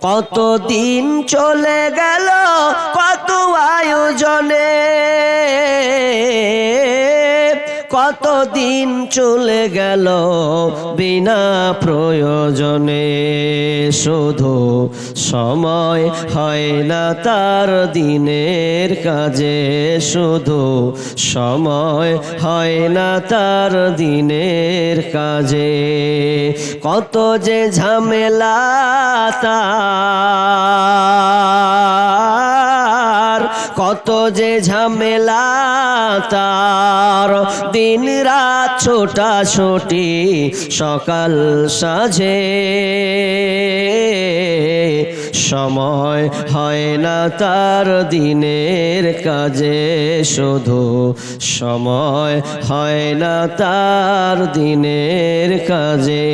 কত দিন চলে গেল কত আয়োজনে, কত দিন চলে গেল বিনা প্রয়োজনে। শুধু সময় হয় না তার দিনের কাজে, শুধু সময় হয় না তার দিনের কাজে। কত যে ঝামেলা তার, কত যে ঝামেলা তার, দিন রাত ছোটাছুটি সকাল সাঁঝে। সময় হয় না তার দিনের কাজে, শুধু সময় হয় না তার দিনের কাজে।